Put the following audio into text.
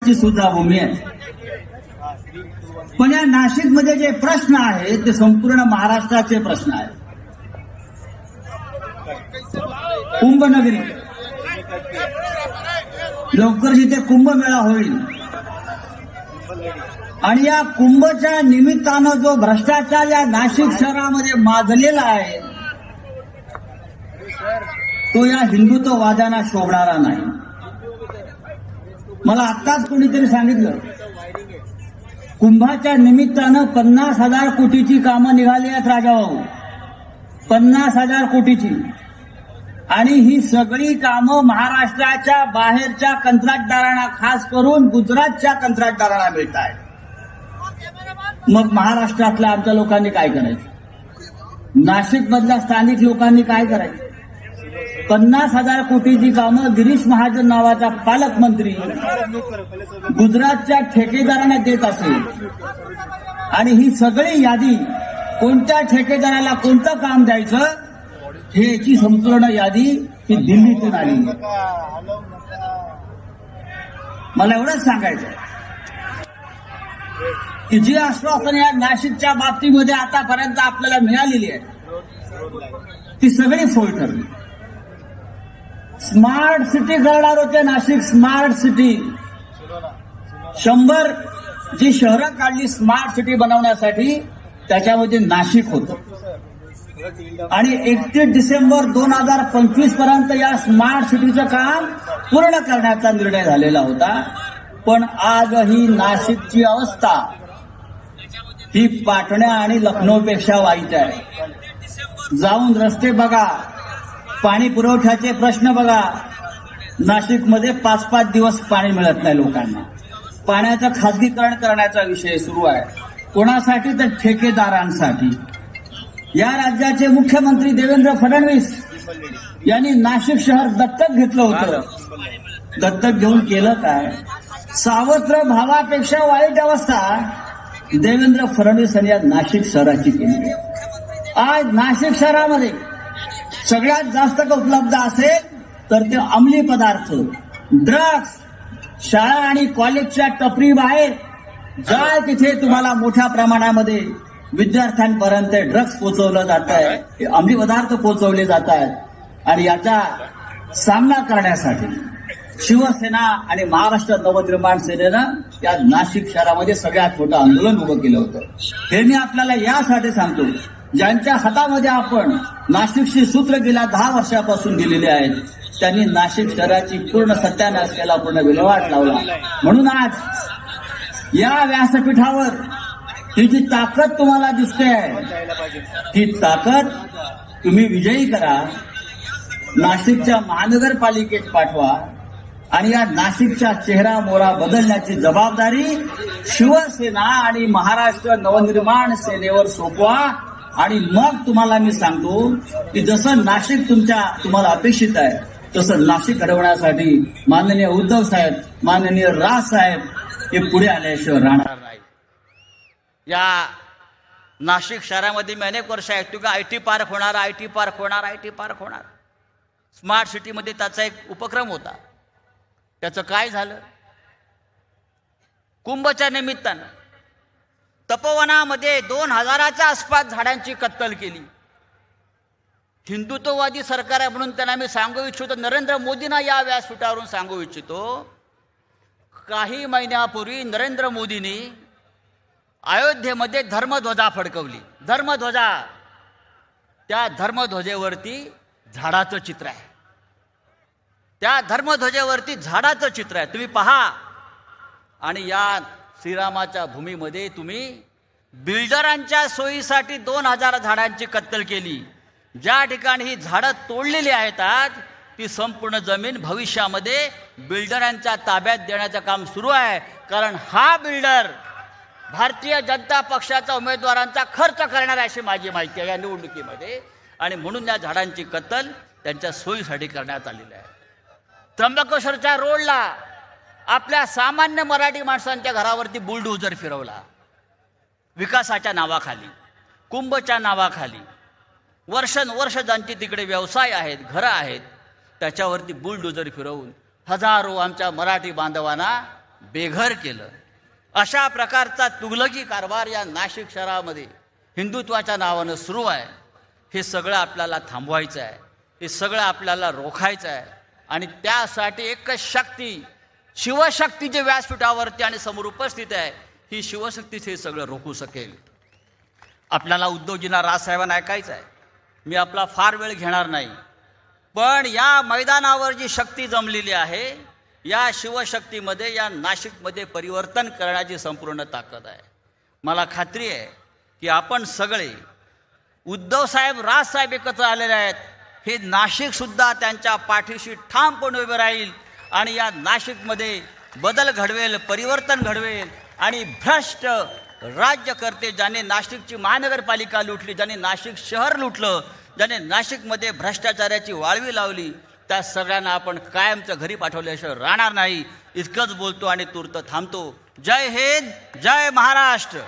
ची सुद्धा भूमी आहे. पण या नाशिकमध्ये जे प्रश्न आहेत ते संपूर्ण महाराष्ट्राचे प्रश्न आहेत. कुंभनगरी, लवकर जिथे कुंभमेळा होईल आणि या कुंभच्या निमित्तानं जो भ्रष्टाचार या नाशिक शहरामध्ये माजलेला आहे तो या हिंदुत्ववाद्यांना शोभणारा नाही. मला आत्ताच कोणीतरी सांगितलं कुंभाच्या निमित्तानं 50,000 कोटीची कामं निघाली आहेत राजाभाऊ, 50,000 कोटीची. आणि ही सगळी कामं महाराष्ट्राच्या बाहेरच्या कंत्राटदारांना, खास करून गुजरातच्या कंत्राटदारांना मिळत आहेत. मग महाराष्ट्रातल्या आमच्या लोकांनी काय करायचं? नाशिक मधल्या स्थानिक लोकांनी काय करायचं? 50,000 कोटीची कामं गिरीश महाजन नावाचा पालकमंत्री गुजरातच्या ठेकेदारांना देत असेल आणि ही सगळी यादी कोणत्या ठेकेदाराला कोणतं काम द्यायचं हे याची संपूर्ण यादी ही दिल्लीतून आली. मला एवढंच सांगायचं की जी आश्वासन या नाशिकच्या बाबतीमध्ये आतापर्यंत आपल्याला मिळालेली आहे ती सगळी फोल ठरली. स्मार्ट सिटी करणार होते नाशिक, स्मार्ट सिटी. 100 जी शहरं काढली स्मार्ट सिटी बनवण्यासाठी त्याच्यामध्ये नाशिक होतं. आणि 31 डिसेंबर 2025 पर्यंत या स्मार्ट सिटीचं काम पूर्ण करण्याचा निर्णय झालेला होता. पण आजही नाशिकची अवस्था ही पाटणा आणि लखनौपेक्षा वाईट आहे. जाऊन रस्ते बघा, पाणी पुरवठ्याचे प्रश्न बघा. नाशिकमध्ये 5-5 दिवस पाणी मिळत नाही लोकांना. पाण्याचं खासगीकरण करण्याचा विषय सुरू आहे. कोणासाठी? तर ठेकेदारांसाठी. या राज्याचे मुख्यमंत्री देवेंद्र फडणवीस यांनी नाशिक शहर दत्तक घेतलं होतं. दत्तक घेऊन केलं काय? सावत्र भावापेक्षा वाईट अवस्था देवेंद्र फडणवीस यांनी आज नाशिक शहराची केली. आज नाशिक शहरामध्ये सगळ्यात जास्त उपलब्ध असेल तर ते अंमली पदार्थ, ड्रग्ज. शाळा आणि कॉलेजच्या टपरी बाहेर जाय तिथे तुम्हाला मोठ्या प्रमाणामध्ये विद्यार्थ्यांपर्यंत ड्रग्ज पोहोचवलं जात आहे, अंमली पदार्थ पोहोचवले जात आहेत. आणि याचा सामना करण्यासाठी शिवसेना आणि महाराष्ट्र नवनिर्माण सेनेनं या नाशिक शहरामध्ये सगळ्यात मोठं आंदोलन उभं केलं होतं. हे मी आपल्याला यासाठी सांगतो, ज्यांच्या हातामध्ये आपण नाशिकशी सूत्र गेल्या 10 वर्षापासून दिलेले आहेत त्यांनी नाशिक शहराची पूर्ण सत्यानाश केला, पूर्ण विल्हेवाट लावला. म्हणून आज या व्यासपीठावर ही जी ताकद तुम्हाला दिसते ही ताकद तुम्ही विजयी करा, नाशिकच्या महानगरपालिकेत पाठवा आणि या नाशिकचा चेहरा मोहरा बदलण्याची जबाबदारी शिवसेना आणि महाराष्ट्र नवनिर्माण सेनेवर सोपवा. आणि मग तुम्हाला मी सांगतो की जसं नाशिक तुम्हाला अपेक्षित आहे तसं नाशिक घडवण्यासाठी माननीय उद्धव साहेब, माननीय राज साहेब हे पुढे आल्याशिवाय राहणार नाही. या नाशिक शहरामध्ये मी अनेक वर्ष ऐकतो की IT पार्क होणार, IT पार्क होणार, IT पार्क होणार. स्मार्ट सिटीमध्ये त्याचा एक उपक्रम होता. त्याचं काय झालं? कुंभच्या निमित्तानं तपोवनामध्ये 2000च्या आसपास झाडांची कत्तल केली. हिंदुत्ववादी सरकार आहे म्हणून त्यांना मी सांगू इच्छितो, नरेंद्र मोदींना या व्यासपीठावरून सांगू इच्छितो, काही महिन्यापूर्वी नरेंद्र मोदींनी अयोध्येमध्ये धर्मध्वजा फडकवली. धर्मध्वजा, त्या धर्मध्वजेवरती झाडाचं चित्र आहे. त्या धर्मध्वजेवरती झाडाचं चित्र आहे, तुम्ही पहा. आणि या श्रीरामाच्या भूमीमध्ये तुम्ही बिल्डरांच्या सोयीसाठी 2000 झाडांची कत्तल केली. ज्या ठिकाणी ही झाडं तोडलेली आहेत आज ती संपूर्ण जमीन भविष्यामध्ये बिल्डरांच्या ताब्यात देण्याचं काम सुरू आहे. कारण हा बिल्डर भारतीय जनता पक्षाच्या उमेदवारांचा खर्च करणार आहे अशी माझी माहिती आहे या निवडणुकीमध्ये. आणि म्हणून या झाडांची कत्तल त्यांच्या सोयीसाठी करण्यात आलेली आहे. त्र्यंबकेश्वरच्या रोडला आपल्या सामान्य मराठी माणसांच्या घरावरती बुलडोझर फिरवला. विकासाच्या नावाखाली, कुंभच्या नावाखाली वर्षानुवर्ष ज्यांचे तिकडे व्यवसाय आहेत, घरं आहेत, त्याच्यावरती बुलडोझर फिरवून हजारो आमच्या मराठी बांधवांना बेघर केलं. अशा प्रकारचा तुगलकी कारभार या नाशिक शहरामध्ये हिंदुत्वाच्या नावानं सुरू आहे. हे सगळं आपल्याला थांबवायचं आहे, हे सगळं आपल्याला रोखायचं आहे. आणि त्यासाठी एकच शक्ती, शिवशक्ती जे व्यासपीठावरती आणि समोर उपस्थित आहे, ही शिवशक्तीच हे सगळं रोखू शकेल. आपल्याला उद्धवजींना राजसाहेबांना ऐकायचं आहे. मी आपला फार वेळ घेणार नाही, पण या मैदानावर जी शक्ती जमलेली आहे, या शिवशक्तीमध्ये या नाशिकमध्ये परिवर्तन करण्याची संपूर्ण ताकद आहे. मला खात्री आहे की आपण सगळे उद्धवसाहेब राजसाहेब एकत्र आलेले आहेत. हे नाशिकसुद्धा त्यांच्या पाठीशी ठामपणे उभे राहील आणि या नाशिकमध्ये बदल घडवेल, परिवर्तन घडवेल. आणि भ्रष्ट राज्यकर्ते, ज्याने नाशिकची महानगरपालिका लुटली, ज्याने नाशिक शहर लुटलं, ज्याने नाशिकमध्ये भ्रष्टाचाराची वाळवी लावली, त्या सगळ्यांना आपण कायमचं घरी पाठवल्याशिवाय राहणार नाही. इतकंच बोलतो आणि तूर्त थांबतो. जय हिंद, जय महाराष्ट्र.